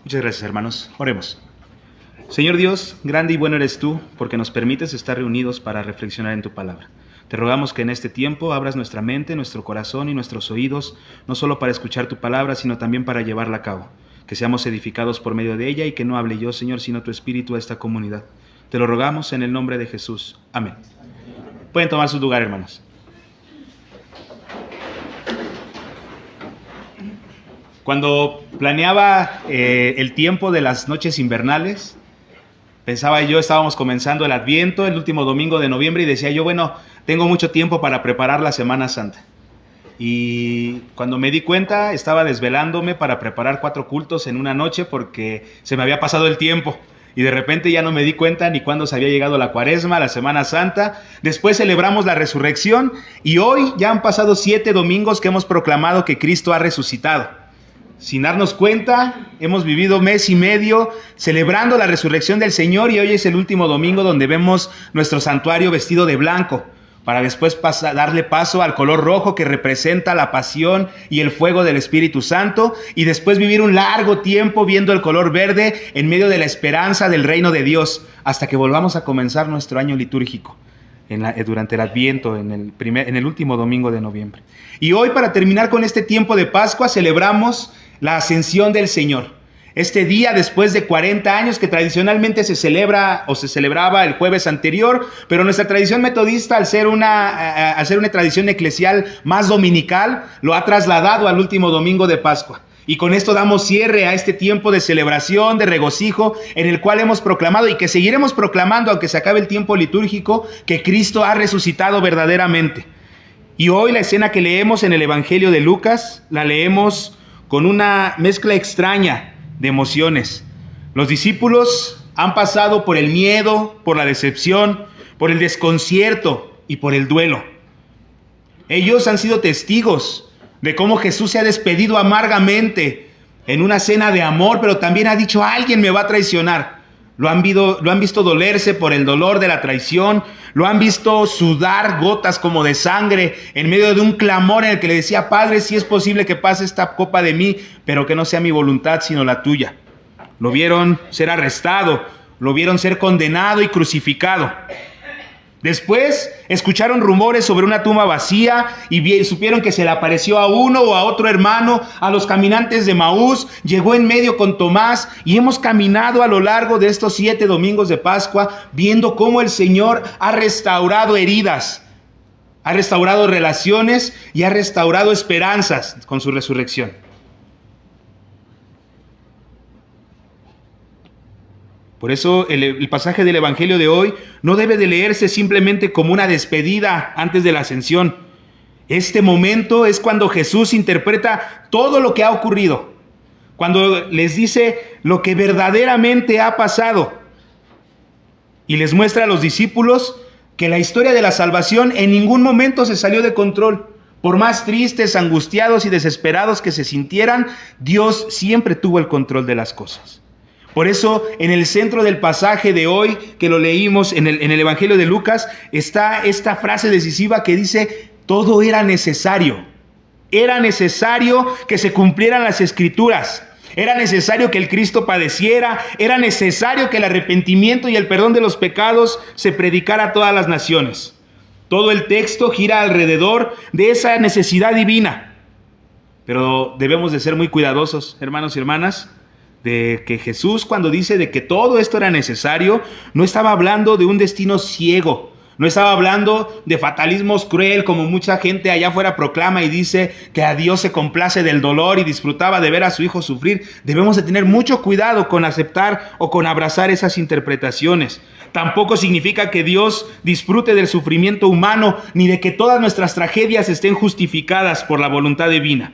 Muchas gracias, hermanos. Oremos. Señor Dios, grande y bueno eres tú, porque nos permites estar reunidos para reflexionar en tu palabra. Te rogamos que en este tiempo abras nuestra mente, nuestro corazón y nuestros oídos, no solo para escuchar tu palabra, sino también para llevarla a cabo. Que seamos edificados por medio de ella y que no hable yo, Señor, sino tu Espíritu a esta comunidad. Te lo rogamos en el nombre de Jesús. Amén. Pueden tomar su lugar, hermanos. Cuando planeaba el tiempo de las noches invernales, estábamos comenzando el Adviento, el último domingo de noviembre, y decía yo, bueno, tengo mucho tiempo para preparar la Semana Santa. Y cuando me di cuenta, estaba desvelándome para preparar 4 cultos en una noche porque se me había pasado el tiempo. Y de repente ya no me di cuenta ni cuándo se había llegado la Cuaresma, la Semana Santa. Después celebramos la resurrección y hoy ya han pasado 7 domingos que hemos proclamado que Cristo ha resucitado. Sin darnos cuenta, hemos vivido mes y medio celebrando la resurrección del Señor y hoy es el último domingo donde vemos nuestro santuario vestido de blanco, para después darle paso al color rojo que representa la pasión y el fuego del Espíritu Santo, y después vivir un largo tiempo viendo el color verde en medio de la esperanza del reino de Dios, hasta que volvamos a comenzar nuestro año litúrgico durante el Adviento, en el último domingo de noviembre. Y hoy, para terminar con este tiempo de Pascua, celebramos la ascensión del Señor. Este día, después de 40 años, que tradicionalmente se celebra o se celebraba el jueves anterior, pero nuestra tradición metodista, al ser una tradición eclesial más dominical, lo ha trasladado al último domingo de Pascua. Y con esto damos cierre a este tiempo de celebración, de regocijo, en el cual hemos proclamado y que seguiremos proclamando, aunque se acabe el tiempo litúrgico, que Cristo ha resucitado verdaderamente. Y hoy la escena que leemos en el Evangelio de Lucas, la leemos con una mezcla extraña de emociones. Los discípulos han pasado por el miedo, por la decepción, por el desconcierto y por el duelo. Ellos han sido testigos de cómo Jesús se ha despedido amargamente en una cena de amor, pero también ha dicho: alguien me va a traicionar. Lo han visto dolerse por el dolor de la traición, lo han visto sudar gotas como de sangre en medio de un clamor en el que le decía: Padre, si es posible que pase esta copa de mí, pero que no sea mi voluntad sino la tuya. Lo vieron ser arrestado, lo vieron ser condenado y crucificado. Después escucharon rumores sobre una tumba vacía y supieron que se le apareció a uno o a otro hermano, a los caminantes de Maús, llegó en medio con Tomás, y hemos caminado a lo largo de estos 7 domingos de Pascua viendo cómo el Señor ha restaurado heridas, ha restaurado relaciones y ha restaurado esperanzas con su resurrección. Por eso el pasaje del Evangelio de hoy no debe de leerse simplemente como una despedida antes de la ascensión. Este momento es cuando Jesús interpreta todo lo que ha ocurrido, cuando les dice lo que verdaderamente ha pasado y les muestra a los discípulos que la historia de la salvación en ningún momento se salió de control. Por más tristes, angustiados y desesperados que se sintieran, Dios siempre tuvo el control de las cosas. Por eso, en el centro del pasaje de hoy, que lo leímos en el Evangelio de Lucas, está esta frase decisiva que dice: todo era necesario. Era necesario que se cumplieran las Escrituras. Era necesario que el Cristo padeciera. Era necesario que el arrepentimiento y el perdón de los pecados se predicara a todas las naciones. Todo el texto gira alrededor de esa necesidad divina. Pero debemos de ser muy cuidadosos, hermanos y hermanas, de que Jesús, cuando dice de que todo esto era necesario, no estaba hablando de un destino ciego, no estaba hablando de fatalismos cruel, como mucha gente allá afuera proclama y dice que a Dios se complace del dolor y disfrutaba de ver a su hijo sufrir. Debemos de tener mucho cuidado con aceptar o con abrazar esas interpretaciones. Tampoco significa que Dios disfrute del sufrimiento humano, ni de que todas nuestras tragedias estén justificadas por la voluntad divina.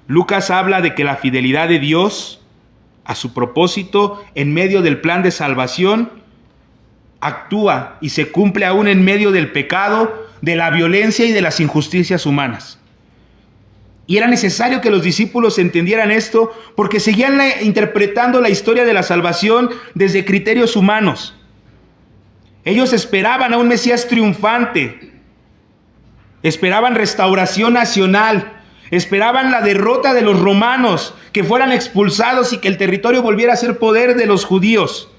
Lucas habla de que la fidelidad de Dios a su propósito en medio del plan de salvación actúa y se cumple aún en medio del pecado, de la violencia y de las injusticias humanas. Y era necesario que los discípulos entendieran esto porque seguían interpretando la historia de la salvación desde criterios humanos. Ellos esperaban a un Mesías triunfante, esperaban restauración nacional, Esperaban la derrota de los romanos, que fueran expulsados y que el territorio volviera a ser poder de los judíos.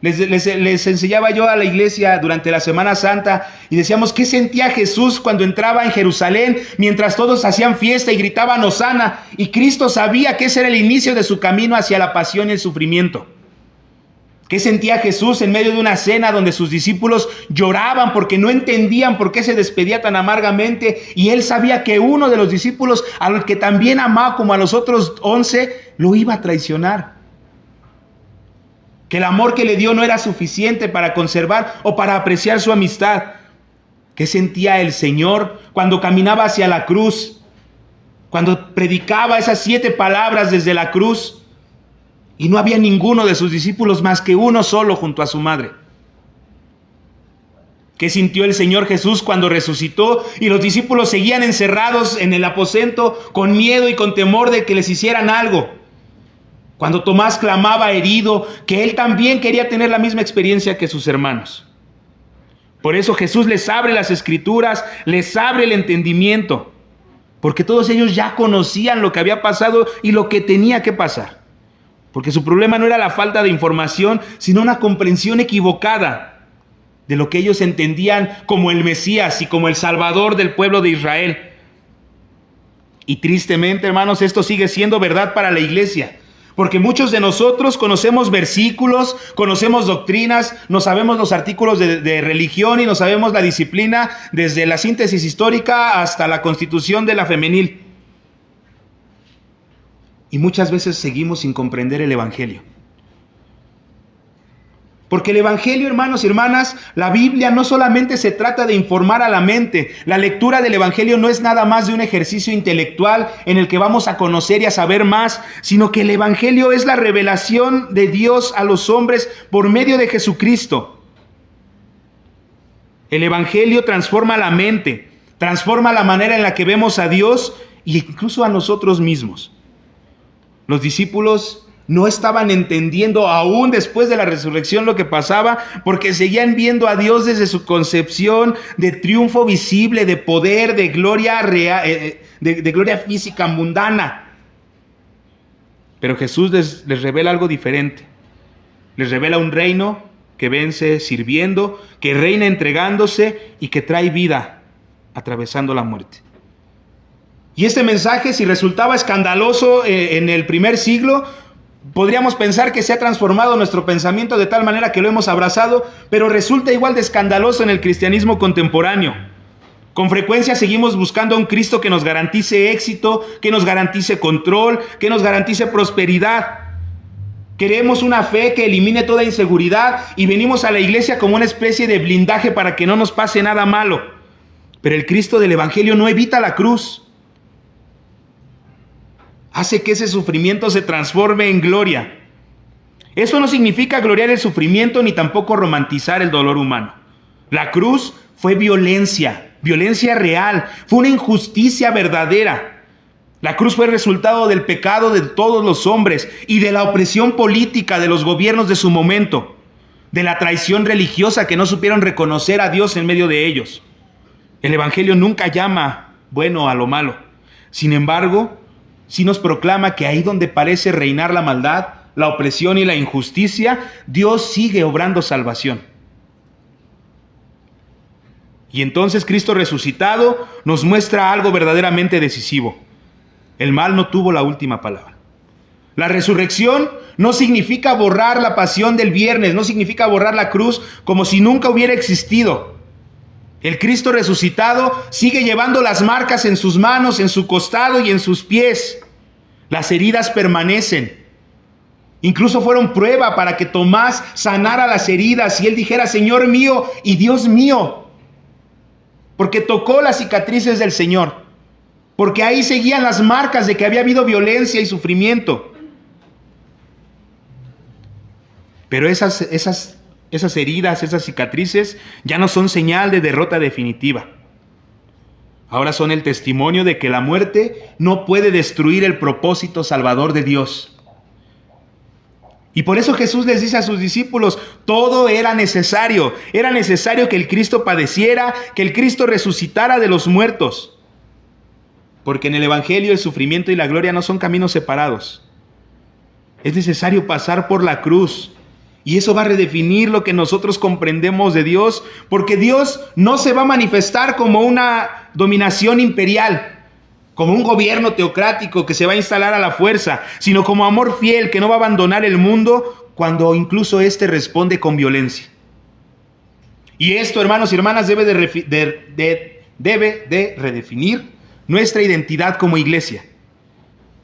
Les enseñaba yo a la iglesia durante la Semana Santa y decíamos, ¿qué sentía Jesús cuando entraba en Jerusalén mientras todos hacían fiesta y gritaban Hosana? Y Cristo sabía que ese era el inicio de su camino hacia la pasión y el sufrimiento. ¿Qué sentía Jesús en medio de una cena donde sus discípulos lloraban porque no entendían por qué se despedía tan amargamente? Y él sabía que uno de los discípulos, al que también amaba como a los otros 11, lo iba a traicionar. Que el amor que le dio no era suficiente para conservar o para apreciar su amistad. ¿Qué sentía el Señor cuando caminaba hacia la cruz? Cuando predicaba esas 7 palabras desde la cruz y no había ninguno de sus discípulos más que uno solo junto a su madre. ¿Qué sintió el Señor Jesús cuando resucitó y los discípulos seguían encerrados en el aposento con miedo y con temor de que les hicieran algo? Cuando Tomás clamaba herido, que él también quería tener la misma experiencia que sus hermanos. Por eso Jesús les abre las Escrituras, les abre el entendimiento, porque todos ellos ya conocían lo que había pasado y lo que tenía que pasar. Porque su problema no era la falta de información, sino una comprensión equivocada de lo que ellos entendían como el Mesías y como el Salvador del pueblo de Israel. Y tristemente, hermanos, esto sigue siendo verdad para la iglesia. Porque muchos de nosotros conocemos versículos, conocemos doctrinas, nos sabemos los artículos de religión y nos sabemos la disciplina desde la síntesis histórica hasta la constitución de la femenil. Y muchas veces seguimos sin comprender el Evangelio. Porque el Evangelio, hermanos y hermanas, la Biblia no solamente se trata de informar a la mente. La lectura del Evangelio no es nada más de un ejercicio intelectual en el que vamos a conocer y a saber más, sino que el Evangelio es la revelación de Dios a los hombres por medio de Jesucristo. El Evangelio transforma la mente, transforma la manera en la que vemos a Dios e incluso a nosotros mismos. Los discípulos no estaban entendiendo aún después de la resurrección lo que pasaba, porque seguían viendo a Dios desde su concepción de triunfo visible, de poder, de gloria real, de gloria física mundana. Pero Jesús les revela algo diferente. Les revela un reino que vence sirviendo, que reina entregándose y que trae vida atravesando la muerte. Y este mensaje, si resultaba escandaloso en el primer siglo, podríamos pensar que se ha transformado nuestro pensamiento de tal manera que lo hemos abrazado, pero resulta igual de escandaloso en el cristianismo contemporáneo. Con frecuencia seguimos buscando a un Cristo que nos garantice éxito, que nos garantice control, que nos garantice prosperidad. Queremos una fe que elimine toda inseguridad y venimos a la iglesia como una especie de blindaje para que no nos pase nada malo. Pero el Cristo del Evangelio no evita la cruz. Hace que ese sufrimiento se transforme en gloria. Eso no significa gloriar el sufrimiento ni tampoco romantizar el dolor humano. La cruz fue violencia real, fue una injusticia verdadera. La cruz fue el resultado del pecado de todos los hombres y de la opresión política de los gobiernos de su momento, de la traición religiosa que no supieron reconocer a Dios en medio de ellos. El Evangelio nunca llama bueno a lo malo. Sin embargo, sí nos proclama que ahí donde parece reinar la maldad, la opresión y la injusticia, Dios sigue obrando salvación. Y entonces Cristo resucitado nos muestra algo verdaderamente decisivo. El mal no tuvo la última palabra. La resurrección no significa borrar la pasión del viernes, no significa borrar la cruz como si nunca hubiera existido. El Cristo resucitado sigue llevando las marcas en sus manos, en su costado y en sus pies. Las heridas permanecen. Incluso fueron prueba para que Tomás sanara las heridas y él dijera, Señor mío y Dios mío. Porque tocó las cicatrices del Señor. Porque ahí seguían las marcas de que había habido violencia y sufrimiento. Pero esas heridas, esas cicatrices, ya no son señal de derrota definitiva. Ahora son el testimonio de que la muerte no puede destruir el propósito salvador de Dios. Y por eso Jesús les dice a sus discípulos, todo era necesario. Era necesario que el Cristo padeciera, que el Cristo resucitara de los muertos. porque en el Evangelio el sufrimiento y la gloria no son caminos separados. Es necesario pasar por la cruz. Y eso va a redefinir lo que nosotros comprendemos de Dios, porque Dios no se va a manifestar como una dominación imperial, como un gobierno teocrático que se va a instalar a la fuerza, sino como amor fiel que no va a abandonar el mundo cuando incluso éste responde con violencia. Y esto, hermanos y hermanas, debe de redefinir nuestra identidad como iglesia.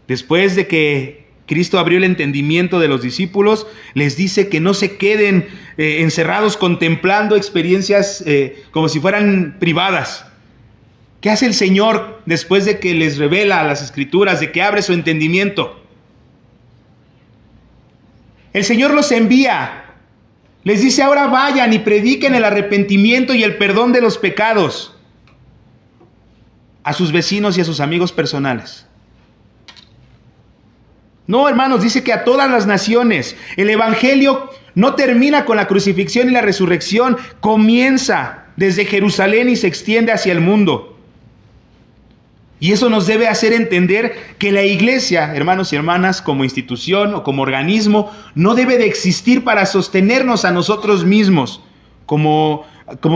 Después de que Cristo abrió el entendimiento de los discípulos, les dice que no se queden encerrados contemplando experiencias como si fueran privadas. ¿Qué hace el Señor después de que les revela las Escrituras, de que abre su entendimiento? El Señor los envía. Les dice: ahora vayan y prediquen el arrepentimiento y el perdón de los pecados a sus vecinos y a sus amigos personales. No, hermanos, dice que a todas las naciones. El Evangelio no termina con la crucifixión y la resurrección, comienza desde Jerusalén y se extiende hacia el mundo. Y eso nos debe hacer entender que la iglesia, hermanos y hermanas, como institución o como organismo, no debe de existir para sostenernos a nosotros mismos, como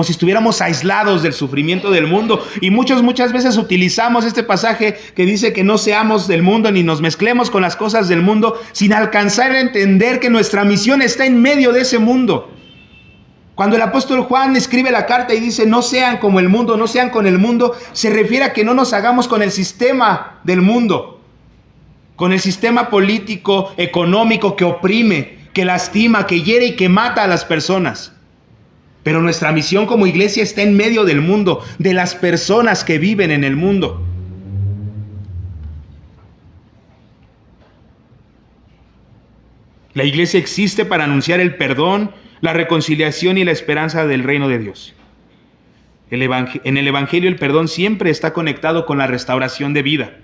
si estuviéramos aislados del sufrimiento del mundo. Y muchas veces utilizamos este pasaje que dice que no seamos del mundo ni nos mezclemos con las cosas del mundo, sin alcanzar a entender que nuestra misión está en medio de ese mundo. Cuando el apóstol Juan escribe la carta y dice: no sean como el mundo, no sean con el mundo, se refiere a que no nos hagamos con el sistema del mundo, con el sistema político, económico que oprime, que lastima, que hiere y que mata a las personas. Pero nuestra misión como iglesia está en medio del mundo, de las personas que viven en el mundo. La iglesia existe para anunciar el perdón, la reconciliación y la esperanza del reino de Dios. En el Evangelio el perdón siempre está conectado con la restauración de vida.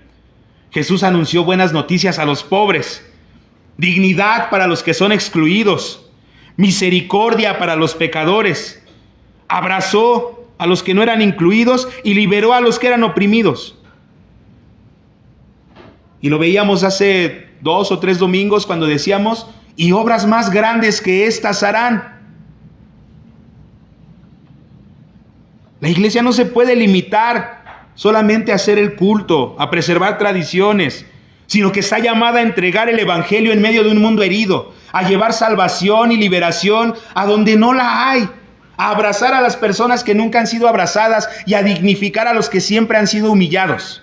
Jesús anunció buenas noticias a los pobres, dignidad para los que son excluidos, misericordia para los pecadores, abrazó a los que no eran incluidos y liberó a los que eran oprimidos. Y lo veíamos hace 2 o 3 domingos cuando decíamos: y obras más grandes que estas harán. La iglesia no se puede limitar solamente a hacer el culto, a preservar tradiciones, sino que está llamada a entregar el Evangelio en medio de un mundo herido, a llevar salvación y liberación a donde no la hay, a abrazar a las personas que nunca han sido abrazadas y a dignificar a los que siempre han sido humillados.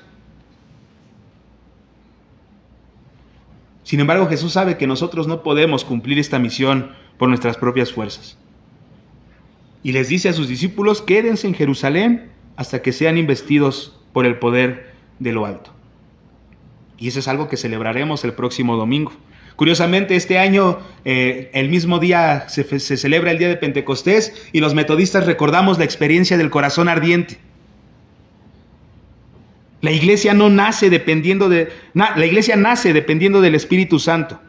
Sin embargo, Jesús sabe que nosotros no podemos cumplir esta misión por nuestras propias fuerzas. Y les dice a sus discípulos: quédense en Jerusalén hasta que sean investidos por el poder de lo alto. Y eso es algo que celebraremos el próximo domingo. Curiosamente, este año, el mismo día se celebra el día de Pentecostés y los metodistas recordamos la experiencia del corazón ardiente. La iglesia nace dependiendo del Espíritu Santo.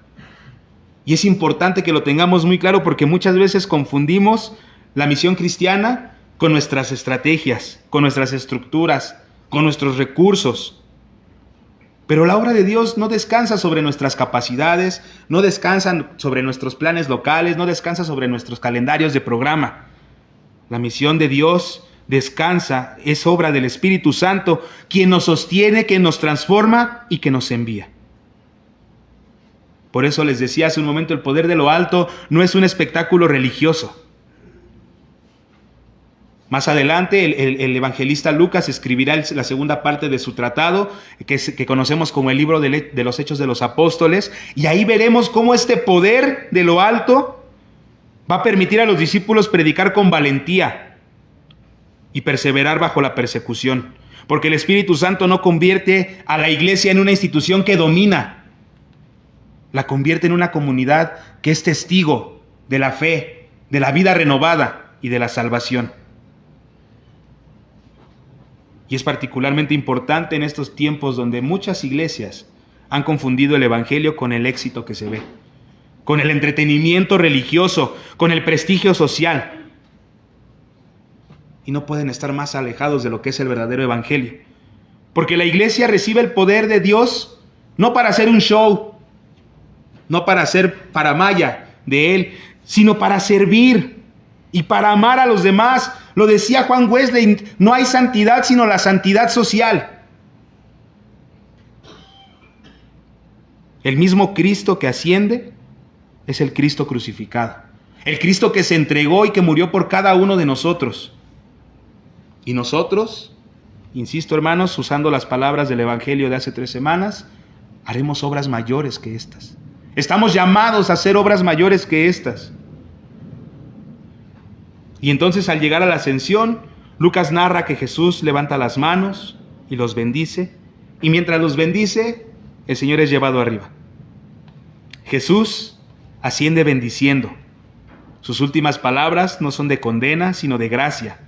Y es importante que lo tengamos muy claro, porque muchas veces confundimos la misión cristiana con nuestras estrategias, con nuestras estructuras, con nuestros recursos. Pero la obra de Dios no descansa sobre nuestras capacidades, no descansa sobre nuestros planes locales, no descansa sobre nuestros calendarios de programa. La misión de Dios descansa, es obra del Espíritu Santo, quien nos sostiene, que nos transforma y que nos envía. Por eso les decía hace un momento, el poder de lo alto no es un espectáculo religioso. Más adelante el evangelista Lucas escribirá la segunda parte de su tratado, que conocemos como el libro de los Hechos de los Apóstoles, y ahí veremos cómo este poder de lo alto va a permitir a los discípulos predicar con valentía y perseverar bajo la persecución, porque el Espíritu Santo no convierte a la iglesia en una institución que domina, la convierte en una comunidad que es testigo de la fe, de la vida renovada y de la salvación. Y es particularmente importante en estos tiempos donde muchas iglesias han confundido el Evangelio con el éxito que se ve, con el entretenimiento religioso, con el prestigio social. Y no pueden estar más alejados de lo que es el verdadero Evangelio. Porque la iglesia recibe el poder de Dios no para hacer un show, no para hacer paramaya de Él, sino para servir y para amar a los demás. Lo decía Juan Wesley, no hay santidad sino la santidad social. El mismo Cristo que asciende es el Cristo crucificado. El Cristo que se entregó y que murió por cada uno de nosotros. Y nosotros, insisto hermanos, usando las palabras del Evangelio de hace 3 semanas, haremos obras mayores que estas. Estamos llamados a hacer obras mayores que estas. Y entonces al llegar a la ascensión, Lucas narra que Jesús levanta las manos y los bendice. Y mientras los bendice, el Señor es llevado arriba. Jesús asciende bendiciendo. Sus últimas palabras no son de condena, sino de gracia.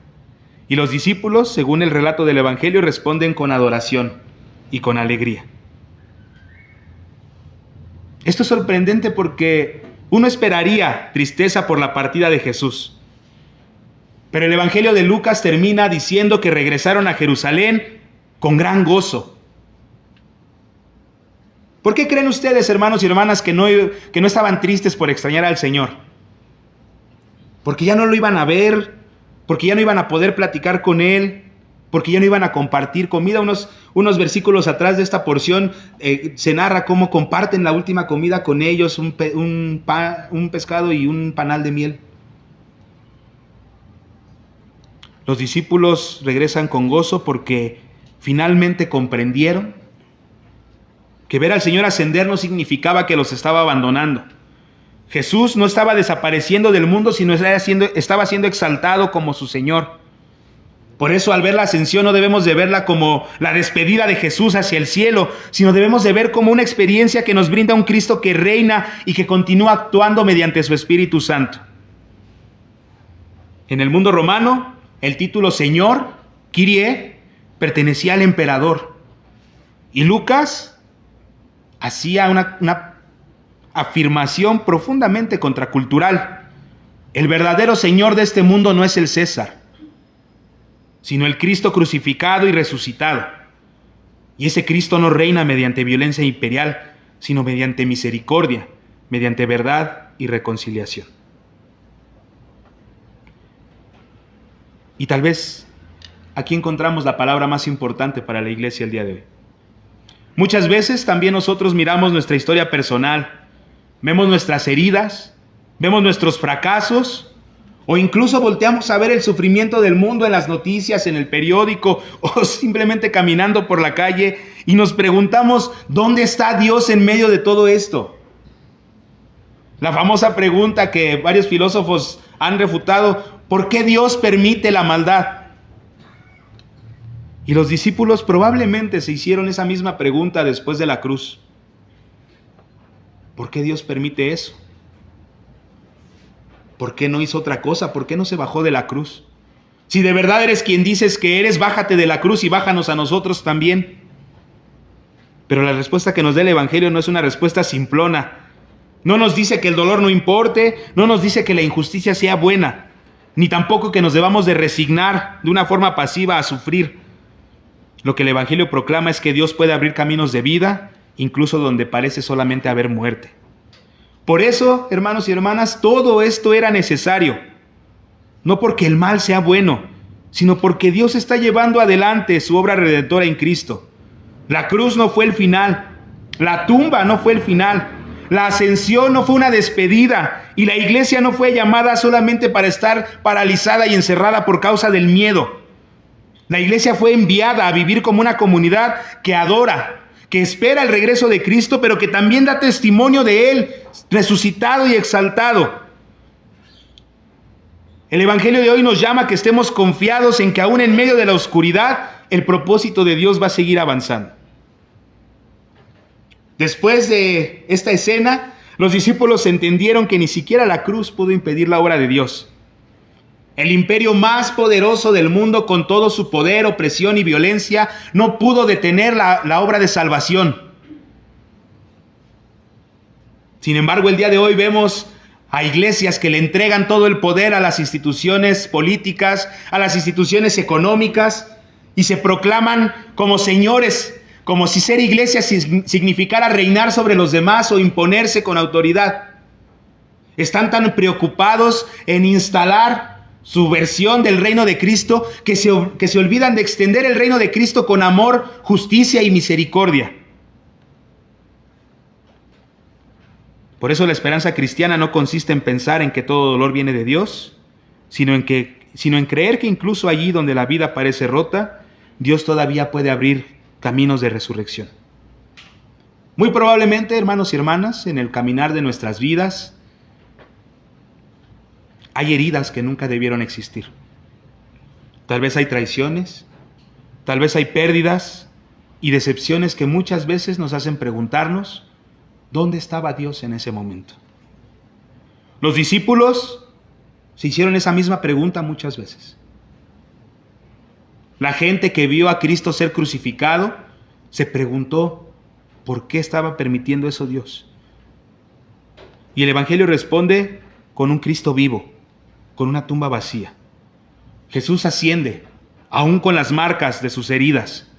Y los discípulos, según el relato del Evangelio, responden con adoración y con alegría. Esto es sorprendente porque uno esperaría tristeza por la partida de Jesús. Pero el Evangelio de Lucas termina diciendo que regresaron a Jerusalén con gran gozo. ¿Por qué creen ustedes, hermanos y hermanas, que no estaban tristes por extrañar al Señor? Porque ya no lo iban a ver, porque ya no iban a poder platicar con Él, porque ya no iban a compartir comida. Unos versículos atrás de esta porción se narra cómo comparten la última comida con ellos, un pescado y un panal de miel. Los discípulos regresan con gozo porque finalmente comprendieron que ver al Señor ascender no significaba que los estaba abandonando. Jesús no estaba desapareciendo del mundo, sino estaba siendo exaltado como su Señor. Por eso al ver la ascensión no debemos de verla como la despedida de Jesús hacia el cielo, sino debemos de ver como una experiencia que nos brinda un Cristo que reina y que continúa actuando mediante su Espíritu Santo. En el mundo romano, el título Señor, Kyrie, pertenecía al emperador. Y Lucas hacía una afirmación profundamente contracultural. El verdadero Señor de este mundo no es el César, sino el Cristo crucificado y resucitado. Y ese Cristo no reina mediante violencia imperial, sino mediante misericordia, mediante verdad y reconciliación. Y tal vez aquí encontramos la palabra más importante para la iglesia el día de hoy. Muchas veces también nosotros miramos nuestra historia personal, vemos nuestras heridas, vemos nuestros fracasos, o incluso volteamos a ver el sufrimiento del mundo en las noticias, en el periódico, o simplemente caminando por la calle, y nos preguntamos, ¿dónde está Dios en medio de todo esto? La famosa pregunta que varios filósofos han refutado, ¿por qué Dios permite la maldad? Y los discípulos probablemente se hicieron esa misma pregunta después de la cruz. ¿Por qué Dios permite eso? ¿Por qué no hizo otra cosa? ¿Por qué no se bajó de la cruz? Si de verdad eres quien dices que eres, bájate de la cruz y bájanos a nosotros también. Pero la respuesta que nos da el Evangelio no es una respuesta simplona. No nos dice que el dolor no importe, no nos dice que la injusticia sea buena, ni tampoco que nos debamos de resignar de una forma pasiva a sufrir. Lo que el Evangelio proclama es que Dios puede abrir caminos de vida, incluso donde parece solamente haber muerte. Por eso, hermanos y hermanas, todo esto era necesario. No porque el mal sea bueno, sino porque Dios está llevando adelante su obra redentora en Cristo. La cruz no fue el final, la tumba no fue el final, la ascensión no fue una despedida, y la iglesia no fue llamada solamente para estar paralizada y encerrada por causa del miedo. La iglesia fue enviada a vivir como una comunidad que adora, que espera el regreso de Cristo, pero que también da testimonio de Él, resucitado y exaltado. El Evangelio de hoy nos llama a que estemos confiados en que aún en medio de la oscuridad, el propósito de Dios va a seguir avanzando. Después de esta escena, los discípulos entendieron que ni siquiera la cruz pudo impedir la obra de Dios. El imperio más poderoso del mundo, con todo su poder, opresión y violencia, no pudo detener la obra de salvación. Sin embargo, el día de hoy vemos a iglesias que le entregan todo el poder a las instituciones políticas, a las instituciones económicas, y se proclaman como señores, como si ser iglesia significara reinar sobre los demás o imponerse con autoridad. Están tan preocupados en instalar su versión del reino de Cristo que se olvidan de extender el reino de Cristo con amor, justicia y misericordia. Por eso la esperanza cristiana no consiste en pensar en que todo dolor viene de Dios, sino en creer que incluso allí donde la vida parece rota, Dios todavía puede abrir caminos de resurrección. Muy probablemente, hermanos y hermanas, en el caminar de nuestras vidas, hay heridas que nunca debieron existir. Tal vez hay traiciones, tal vez hay pérdidas y decepciones que muchas veces nos hacen preguntarnos, ¿dónde estaba Dios en ese momento? Los discípulos se hicieron esa misma pregunta muchas veces. La gente que vio a Cristo ser crucificado se preguntó, ¿por qué estaba permitiendo eso Dios? Y el Evangelio responde con un Cristo vivo, con una tumba vacía. Jesús asciende, aún con las marcas de sus heridas.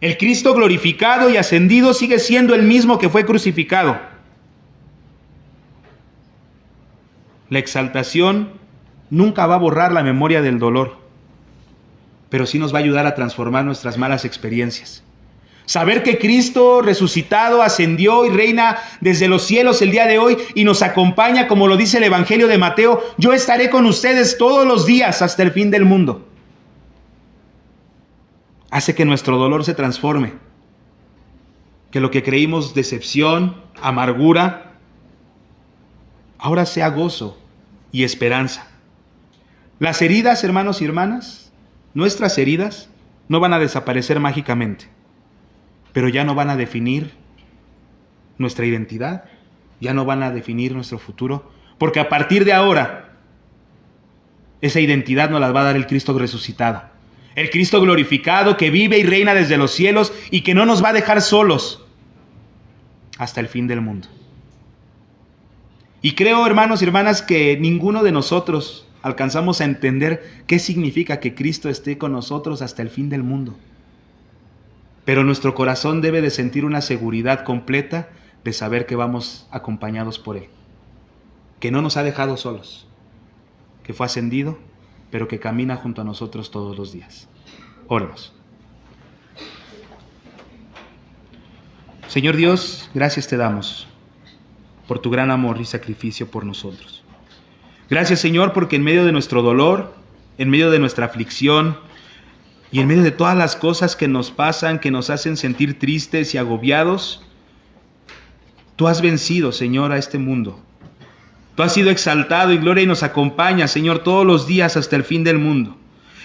El Cristo glorificado y ascendido sigue siendo el mismo que fue crucificado. La exaltación nunca va a borrar la memoria del dolor, pero sí nos va a ayudar a transformar nuestras malas experiencias. Saber que Cristo resucitado ascendió y reina desde los cielos el día de hoy y nos acompaña, como lo dice el Evangelio de Mateo, yo estaré con ustedes todos los días hasta el fin del mundo. Hace que nuestro dolor se transforme, que lo que creímos decepción, amargura, ahora sea gozo y esperanza. Las heridas, hermanos y hermanas, nuestras heridas no van a desaparecer mágicamente, pero ya no van a definir nuestra identidad, ya no van a definir nuestro futuro, porque a partir de ahora, esa identidad nos la va a dar el Cristo resucitado, el Cristo glorificado que vive y reina desde los cielos y que no nos va a dejar solos hasta el fin del mundo. Y creo, hermanos y hermanas, que ninguno de nosotros alcanzamos a entender qué significa que Cristo esté con nosotros hasta el fin del mundo. Pero nuestro corazón debe de sentir una seguridad completa de saber que vamos acompañados por Él, que no nos ha dejado solos, que fue ascendido, pero que camina junto a nosotros todos los días. Oremos. Señor Dios, gracias te damos por tu gran amor y sacrificio por nosotros. Gracias, Señor, porque en medio de nuestro dolor, en medio de nuestra aflicción y en medio de todas las cosas que nos pasan, que nos hacen sentir tristes y agobiados, tú has vencido, Señor, a este mundo. Tú has sido exaltado y gloria y nos acompaña, Señor, todos los días hasta el fin del mundo.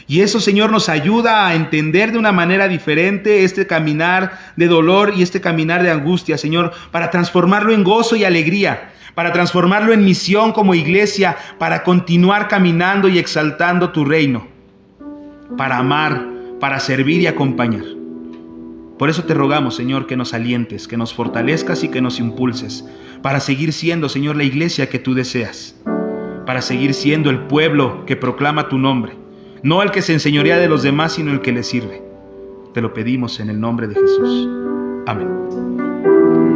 Y eso, Señor, nos ayuda a entender de una manera diferente este caminar de dolor y este caminar de angustia, Señor, para transformarlo en gozo y alegría, para transformarlo en misión como iglesia, para continuar caminando y exaltando tu reino, para amar, para servir y acompañar. Por eso te rogamos, Señor, que nos alientes, que nos fortalezcas y que nos impulses, para seguir siendo, Señor, la iglesia que tú deseas, para seguir siendo el pueblo que proclama tu nombre, no el que se enseñorea de los demás, sino el que le sirve. Te lo pedimos en el nombre de Jesús. Amén.